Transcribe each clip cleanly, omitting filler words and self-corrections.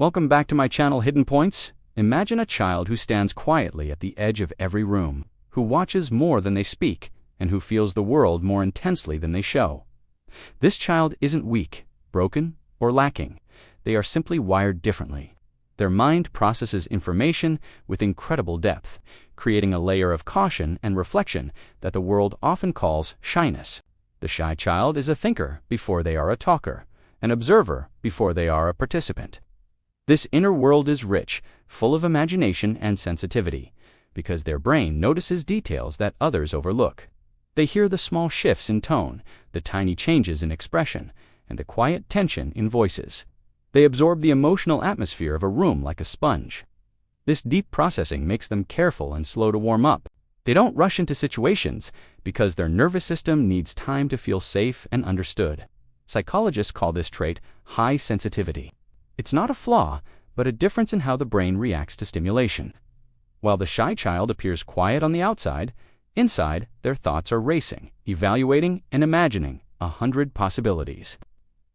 Welcome back to my channel Hidden Points. Imagine a child who stands quietly at the edge of every room, who watches more than they speak, and who feels the world more intensely than they show. This child isn't weak, broken, or lacking. They are simply wired differently. Their mind processes information with incredible depth, creating a layer of caution and reflection that the world often calls shyness. The shy child is a thinker before they are a talker, an observer before they are a participant. This inner world is rich, full of imagination and sensitivity, because their brain notices details that others overlook. They hear the small shifts in tone, the tiny changes in expression, and the quiet tension in voices. They absorb the emotional atmosphere of a room like a sponge. This deep processing makes them careful and slow to warm up. They don't rush into situations because their nervous system needs time to feel safe and understood. Psychologists call this trait high sensitivity. It's not a flaw, but a difference in how the brain reacts to stimulation. While the shy child appears quiet on the outside, inside their thoughts are racing, evaluating, and imagining 100 possibilities.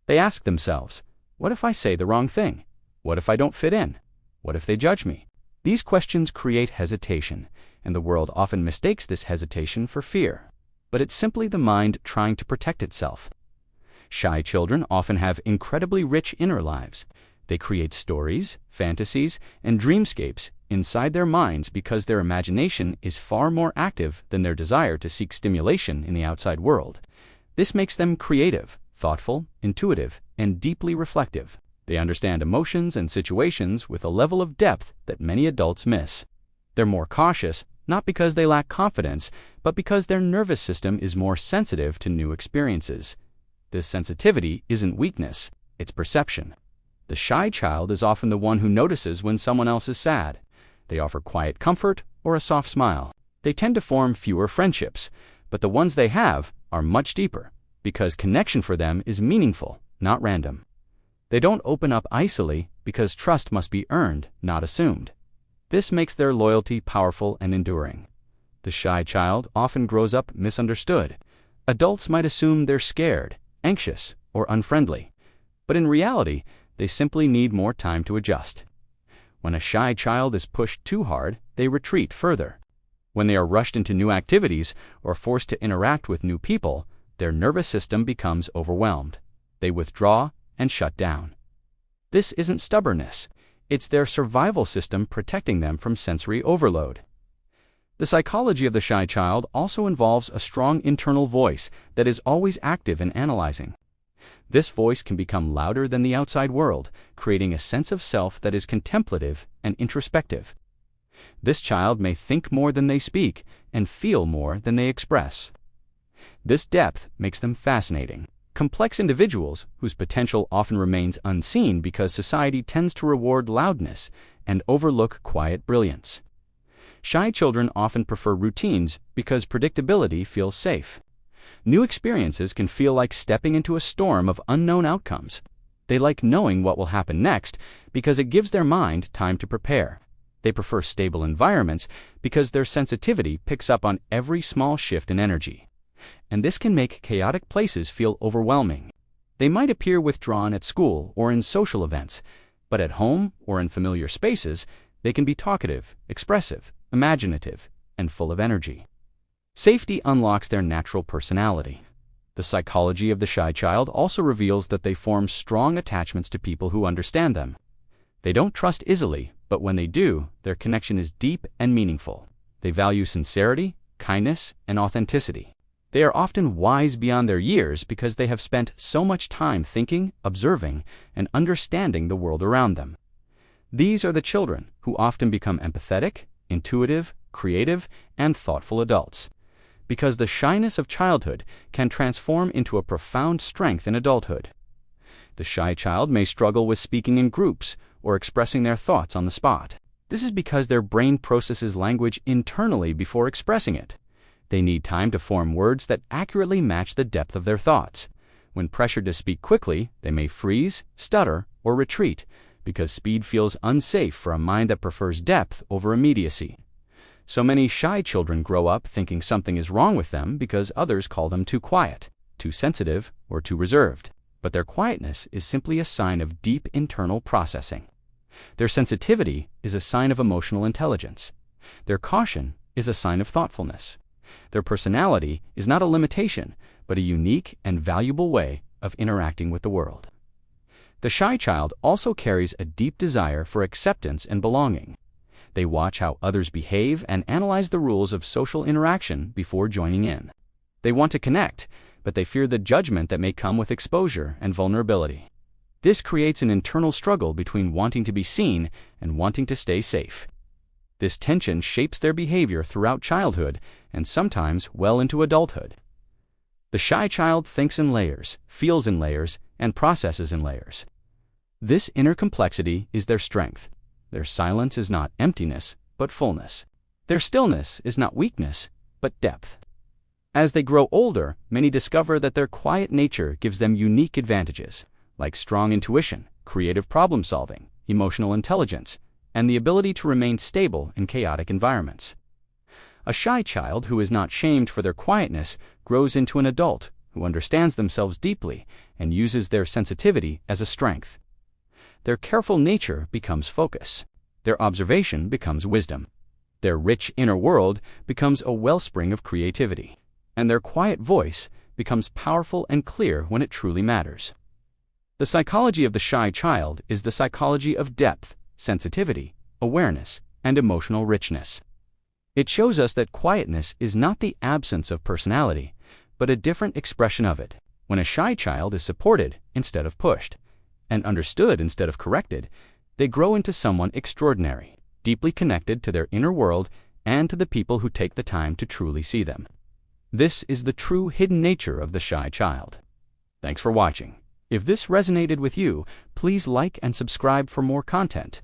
They ask themselves, what if I say the wrong thing? What if I don't fit in? What if they judge me? These questions create hesitation, and the world often mistakes this hesitation for fear. But it's simply the mind trying to protect itself. Shy children often have incredibly rich inner lives. They create stories, fantasies, and dreamscapes inside their minds because their imagination is far more active than their desire to seek stimulation in the outside world. This makes them creative, thoughtful, intuitive, and deeply reflective. They understand emotions and situations with a level of depth that many adults miss. They're more cautious, not because they lack confidence, but because their nervous system is more sensitive to new experiences. This sensitivity isn't weakness, it's perception. The shy child is often the one who notices when someone else is sad. They offer quiet comfort or a soft smile. They tend to form fewer friendships, but the ones they have are much deeper, because connection for them is meaningful, not random. They don't open up icily because trust must be earned, not assumed. This makes their loyalty powerful and enduring. The shy child often grows up misunderstood. Adults might assume they're scared, anxious, or unfriendly, but in reality, they simply need more time to adjust. When a shy child is pushed too hard, they retreat further. When they are rushed into new activities or forced to interact with new people, their nervous system becomes overwhelmed. They withdraw and shut down. This isn't stubbornness. It's their survival system protecting them from sensory overload. The psychology of the shy child also involves a strong internal voice that is always active and analyzing. This voice can become louder than the outside world, creating a sense of self that is contemplative and introspective. This child may think more than they speak and feel more than they express. This depth makes them fascinating. Complex individuals whose potential often remains unseen because society tends to reward loudness and overlook quiet brilliance. Shy children often prefer routines because predictability feels safe. New experiences can feel like stepping into a storm of unknown outcomes. They like knowing what will happen next because it gives their mind time to prepare. They prefer stable environments because their sensitivity picks up on every small shift in energy. And this can make chaotic places feel overwhelming. They might appear withdrawn at school or in social events, but at home or in familiar spaces, they can be talkative, expressive, imaginative, and full of energy. Safety unlocks their natural personality. The psychology of the shy child also reveals that they form strong attachments to people who understand them. They don't trust easily, but when they do, their connection is deep and meaningful. They value sincerity, kindness, and authenticity. They are often wise beyond their years because they have spent so much time thinking, observing, and understanding the world around them. These are the children who often become empathetic, intuitive, creative, and thoughtful adults. Because the shyness of childhood can transform into a profound strength in adulthood. The shy child may struggle with speaking in groups or expressing their thoughts on the spot. This is because their brain processes language internally before expressing it. They need time to form words that accurately match the depth of their thoughts. When pressured to speak quickly, they may freeze, stutter, or retreat because speed feels unsafe for a mind that prefers depth over immediacy. So many shy children grow up thinking something is wrong with them because others call them too quiet, too sensitive, or too reserved. But their quietness is simply a sign of deep internal processing. Their sensitivity is a sign of emotional intelligence. Their caution is a sign of thoughtfulness. Their personality is not a limitation, but a unique and valuable way of interacting with the world. The shy child also carries a deep desire for acceptance and belonging. They watch how others behave and analyze the rules of social interaction before joining in. They want to connect, but they fear the judgment that may come with exposure and vulnerability. This creates an internal struggle between wanting to be seen and wanting to stay safe. This tension shapes their behavior throughout childhood and sometimes well into adulthood. The shy child thinks in layers, feels in layers, and processes in layers. This inner complexity is their strength. Their silence is not emptiness, but fullness. Their stillness is not weakness, but depth. As they grow older, many discover that their quiet nature gives them unique advantages, like strong intuition, creative problem-solving, emotional intelligence, and the ability to remain stable in chaotic environments. A shy child who is not shamed for their quietness grows into an adult who understands themselves deeply and uses their sensitivity as a strength. Their careful nature becomes focus. Their observation becomes wisdom. Their rich inner world becomes a wellspring of creativity. And their quiet voice becomes powerful and clear when it truly matters. The psychology of the shy child is the psychology of depth, sensitivity, awareness, and emotional richness. It shows us that quietness is not the absence of personality, but a different expression of it. When a shy child is supported instead of pushed, and understood instead of corrected, they grow into someone extraordinary, deeply connected to their inner world and to the people who take the time to truly see them. This is the true hidden nature of the shy child. Thanks for watching. If this resonated with you, please like and subscribe for more content.